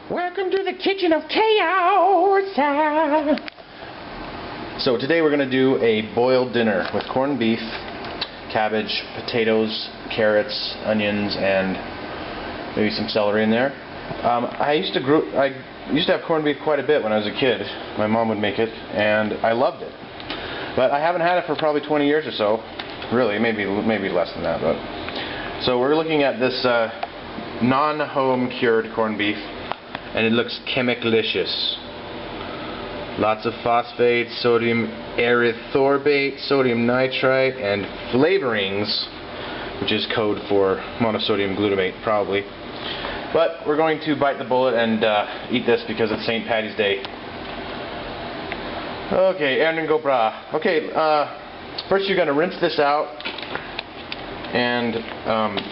Welcome to the kitchen of chaos. So today we're going to do a boiled dinner with corned beef, cabbage, potatoes, carrots, onions, and maybe some celery in there. I used to have corned beef quite a bit when I was a kid. My mom would make it, and I loved it. But I haven't had it for probably 20 years or so. Really, maybe less than that. But so we're looking at this non-home cured corned beef. And it looks chemicalicious. Lots of phosphate, sodium erythorbate, sodium nitrite, and flavorings, which is code for monosodium glutamate, probably. But we're going to bite the bullet and eat this because it's St. Paddy's Day. Okay, Erin, go bragh. Okay, first you're going to rinse this out and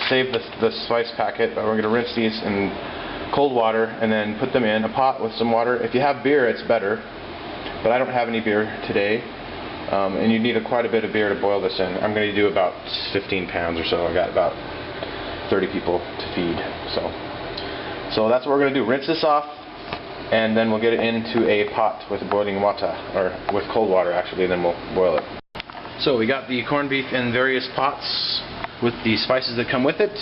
save the spice packet. We're going to rinse these in cold water and then put them in a pot with some water. If you have beer, it's better, but I don't have any beer today, and you need quite a bit of beer to boil this in. I'm going to do about 15 pounds or so. I got about 30 people to feed, so that's what we're going to do. Rinse this off, and then we'll get it into a pot with boiling water, or with cold water actually, and then we'll boil it. So we got the corned beef in various pots with the spices that come with it.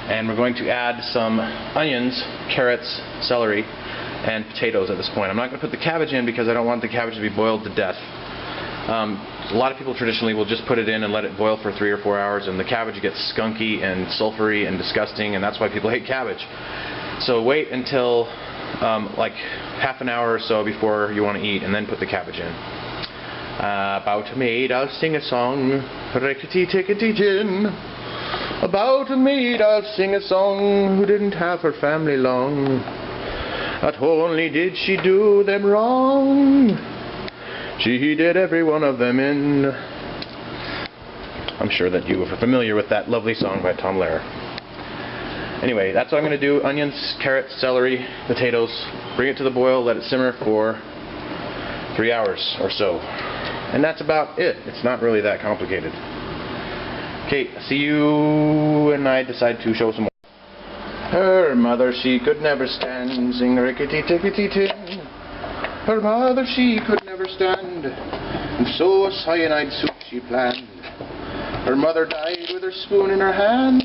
And we're going to add some onions, carrots, celery, and potatoes at this point. I'm not going to put the cabbage in because I don't want the cabbage to be boiled to death. A lot of people traditionally will just put it in and let it boil for 3 or 4 hours, and the cabbage gets skunky and sulfury and disgusting, and that's why people hate cabbage. So wait until like half an hour or so before you want to eat, and then put the cabbage in. About a maid I'll sing a song, rickety-tickety-tin. About a maid I'll sing a song who didn't have her family long. Not only did she do them wrong, she did every one of them in. I'm sure that you are familiar with that lovely song by Tom Lehrer. Anyway, that's what I'm going to do. Onions, carrots, celery, potatoes. Bring it to the boil, let it simmer for 3 hours or so. And that's about it. It's not really that complicated. Okay, see you when I decide to show some more. Her mother she could never stand, sing rickety-tickety-tin. Her mother she could never stand, and so a cyanide soup she planned. Her mother died with her spoon in her hand,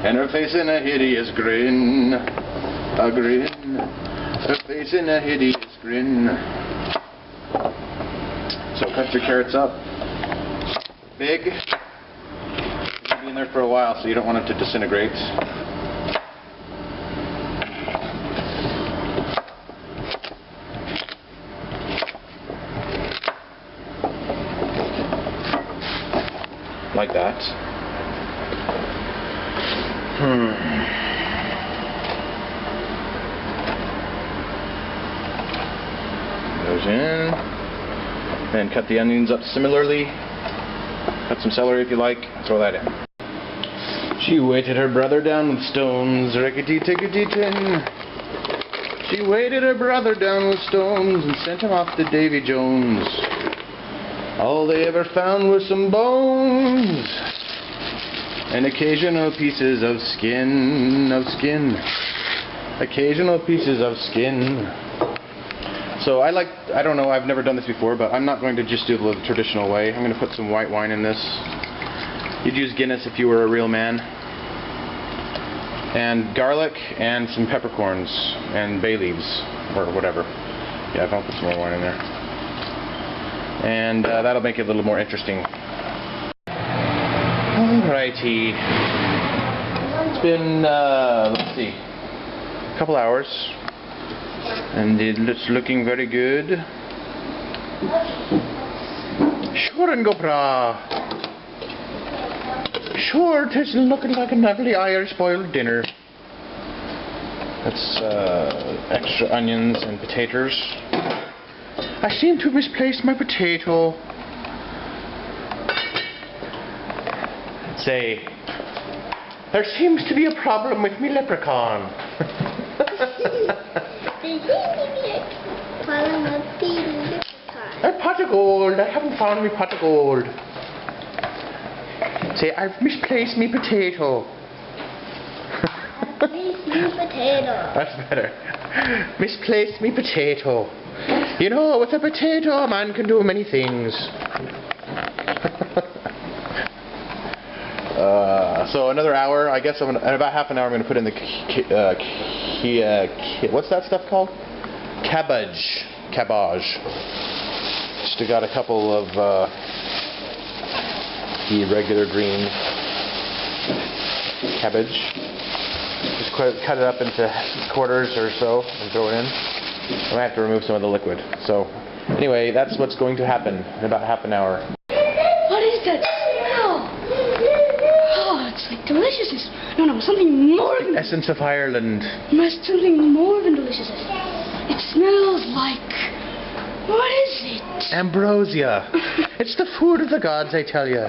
and her face in a hideous grin. A grin. Her face in a hideous grin. So cut your carrots up big. It'll be in there for a while, so you don't want it to disintegrate. Like that. Goes in. Then cut the onions up similarly. Cut some celery if you like. Throw that in. She weighted her brother down with stones, rickety-tickety-tin. She weighted her brother down with stones and sent him off to Davy Jones. All they ever found were some bones and occasional pieces of skin, occasional pieces of skin. So I don't know, I've never done this before, but I'm not going to just do the traditional way. I'm going to put some white wine in this. You'd use Guinness if you were a real man. And garlic and some peppercorns and bay leaves or whatever. Yeah, I'll put some more wine in there. And that'll make it a little more interesting. Alrighty. It's been, let's see, a couple hours. And it's looking very good. Sure and go bragh. Sure, it is looking like a lovely Irish boiled dinner. That's extra onions and potatoes. I seem to have misplaced my potato. Say, there seems to be a problem with me leprechaun. A pot of gold. I haven't found my pot of gold. Say, I've misplaced me potato. Me potato. That's better. Misplaced me potato. You know, with a potato, a man can do many things. So another hour, I guess. In about half an hour, I'm going to put in the what's that stuff called? Cabbage. Just got a couple of the regular green cabbage. Just cut it up into quarters or so and throw it in. I'm going to have to remove some of the liquid. So anyway, that's what's going to happen in about half an hour. What is that smell? Oh, it's like deliciousness. No, something more than... Essence of Ireland. Something more than deliciousness. It smells like... What is it? Ambrosia. It's the food of the gods, I tell you.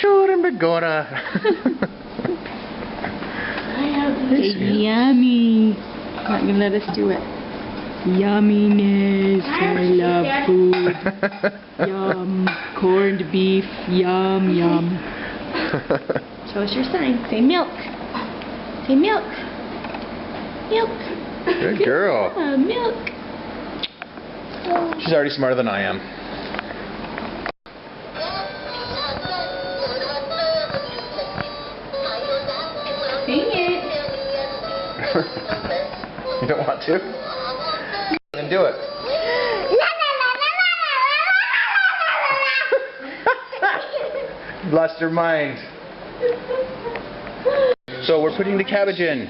Sure and begorra. It's yummy. Not gonna let us do it. Yumminess. I love food. Yum. Corned beef. Yum, yum. Show us your sign. Say milk. Say milk. Milk. Good girl. Milk. She's already smarter than I am. Sing it. You don't want to? Then do it. Lost her mind. So we're putting the cabbage in.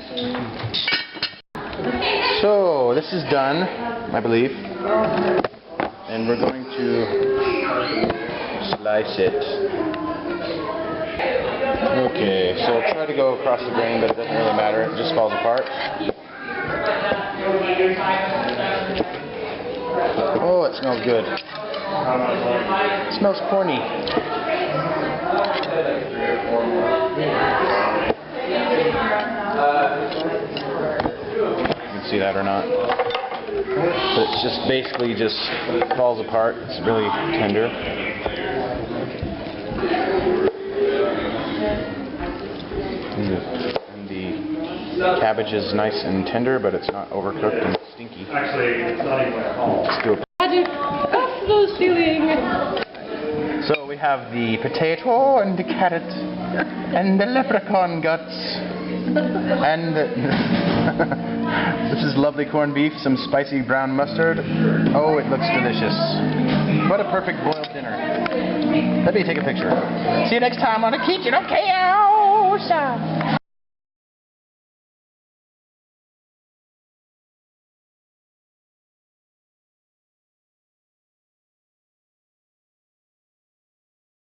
So this is done, I believe. And we're going to slice it. Okay, so try to go across the grain, but it doesn't really matter. It just falls apart. Oh, it smells good. It smells corny. You can see that or not. But it's just basically just falls apart. It's really tender. And the cabbage is nice and tender, but it's not overcooked and stinky. Actually, it's not even at home. Let's do Magic off the ceiling. So we have the potato and the carrot and the leprechaun guts and this is lovely corned beef, some spicy brown mustard. Oh, it looks delicious. What a perfect boiled dinner. Let me take a picture. See you next time on the kitchen, okay?